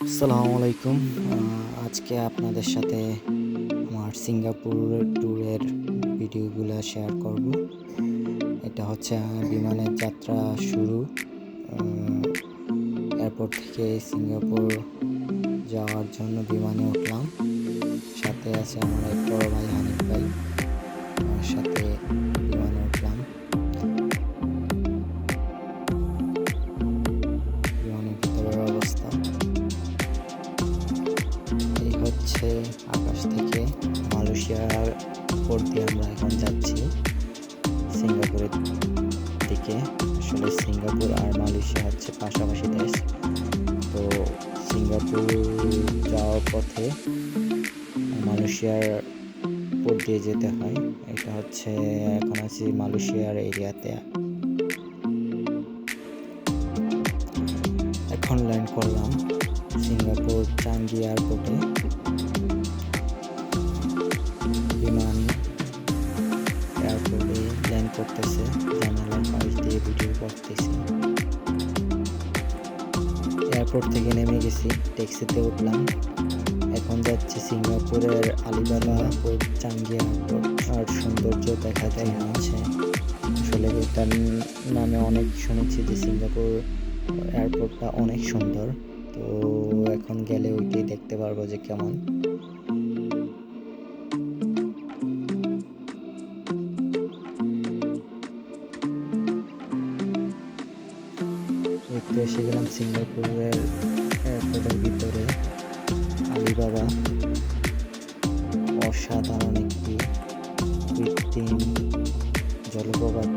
আসসালামু আলাইকুম। আজকে আপনাদের সাথে আমার সিঙ্গাপুর ট্যুরের ভিডিওগুলো শেয়ার করব। এটা হচ্ছে বিমানের যাত্রা শুরু। এয়ারপোর্ট থেকে সিঙ্গাপুর যাওয়ার জন্য বিমানে উঠলাম। সাথে আছে আমার এক বড় ভাই হানিফ ভাই, আমার সাথে বিমানে উঠলাম। বিমানের ভিতরের অবস্থা এই হচ্ছে। আকাশ থেকে মালয়েশিয়ার উপর দিয়ে আমরা এখন যাচ্ছি সিঙ্গাপুরের দিকে। আসলে সিঙ্গাপুর আর মালয়েশিয়া হচ্ছে পাশাপাশি দেশ। তো সিঙ্গাপুর যাওয়ার পথে মালয়েশিয়ার উপর দিয়ে যেতে হয়। এটা হচ্ছে, এখন আছি মালয়েশিয়ার এরিয়াতে। এখন ল্যান্ড করলাম সিঙ্গাপুর চাঙ্গি এয়ারপোর্টে। বিমান এয়ারপোর্টে ল্যান্ড করতেছে, জানালার পাশ দিয়ে ভিডিও করতেছি। এয়ারপোর্ট থেকে নেমে গেছি, ট্যাক্সিতে উঠলাম। এখন যাচ্ছি সিঙ্গাপুরের আলিবাবা ও চাঙ্গি এয়ারপোর্ট। আর সৌন্দর্য দেখা যায় হচ্ছে, আসলে এটার নামে অনেক শুনেছি যে সিঙ্গাপুর এয়ারপোর্টটা অনেক সুন্দর। তো এখন গেলে ওইটাই দেখতে পারবো যে কেমন। একটু এসে গেলাম সিঙ্গাপুরের এয়ারপোর্টের ভিতরে। আলিবাবা অসাধারণ একটি কৃত্রিম জলপ্রপাত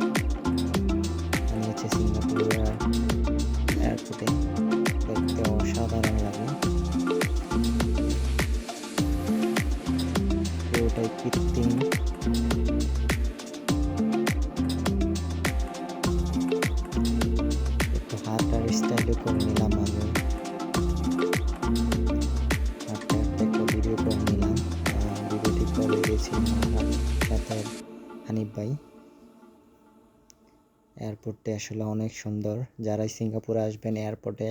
বানিয়েছে সিঙ্গাপুর এয়ারপোর্টে, দেখতে অসাধারণ লাগে। পুরোটাই কৃত্রিম। একটু হাঁটার স্টাইলও করে নিলাম আমি, হাঁটতে হাঁটতে একটা ভিডিও করে নিলাম। ভিডিওটি করে দিয়েছিলাম আমার সাথে হানিফ ভাই। এয়ারপোর্টটি আসলে অনেক সুন্দর। যারাই সিঙ্গাপুরে আসবেন এয়ারপোর্টে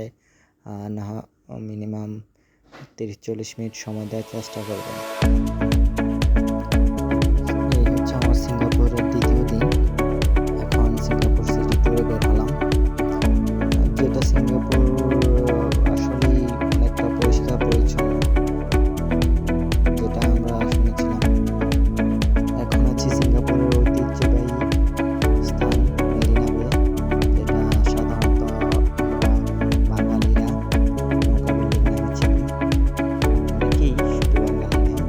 না মিনিমাম 30-40 মিনিট সময় দেওয়ার চেষ্টা করবেন। এই হচ্ছে আমার সিঙ্গাপুরের দ্বিতীয় দিন। এখন সিঙ্গাপুর সিটি ট্যুরে বের হলাম। যেটা সিঙ্গাপুর আসলেই অনেকটা পরিষ্কার পরিচ্ছন্ন, যেটা আমরা শুনেছিলাম। এখন আছি সিঙ্গাপুরের ঐতিহ্যবাহী স্থান মেরিনা বে, যেটা সাধারণত বাঙালিরা নৌকাডুবির নামে চিনি। অনেকেই, শুধু বাঙালি না,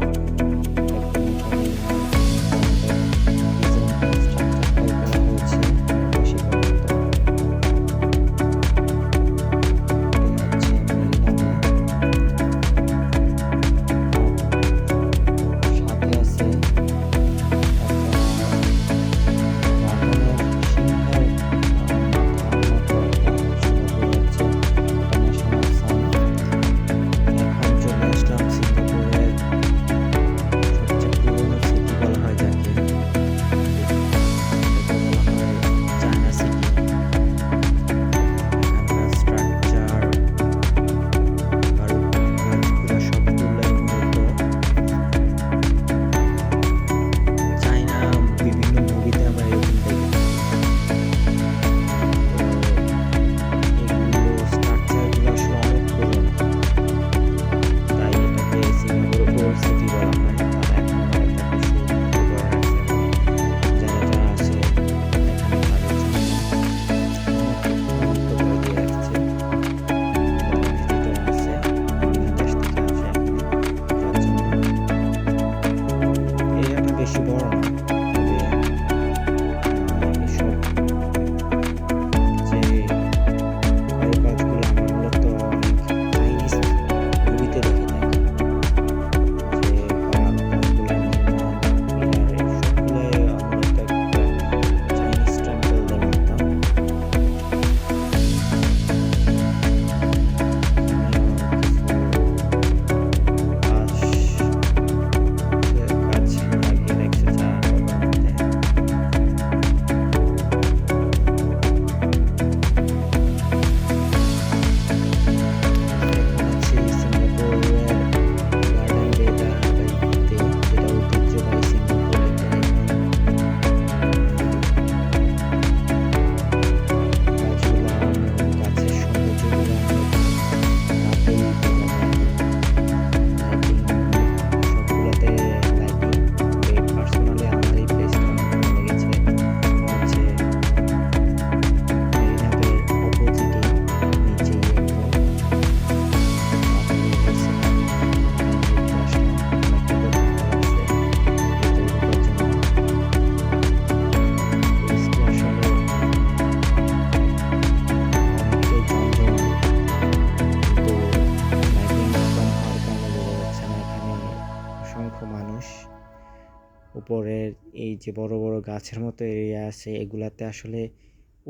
উপরের এই যে বড় বড় গাছের মতো এরিয়া আছে এগুলাতে আসলে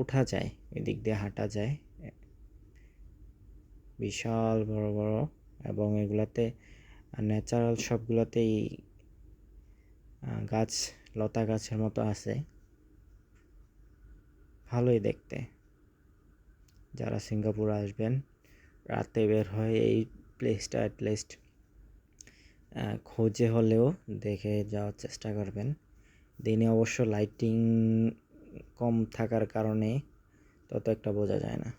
ওঠা যায়, এদিক দিয়ে হাঁটা যায়। বিশাল বড় বড়, এবং এগুলাতে ন্যাচারাল সবগুলোতেই গাছ লতা গাছের মতো আছে, ভালোই দেখতে। যারা সিঙ্গাপুর আসবেন রাতে বের হয় এই প্লেসটা অ্যাটলিস্ট খোঁজে হলেও দেখে যাওয়ার চেষ্টা করবেন। দিনে অবশ্য লাইটিং কম থাকার কারণে তত একটা বোঝা যায় না।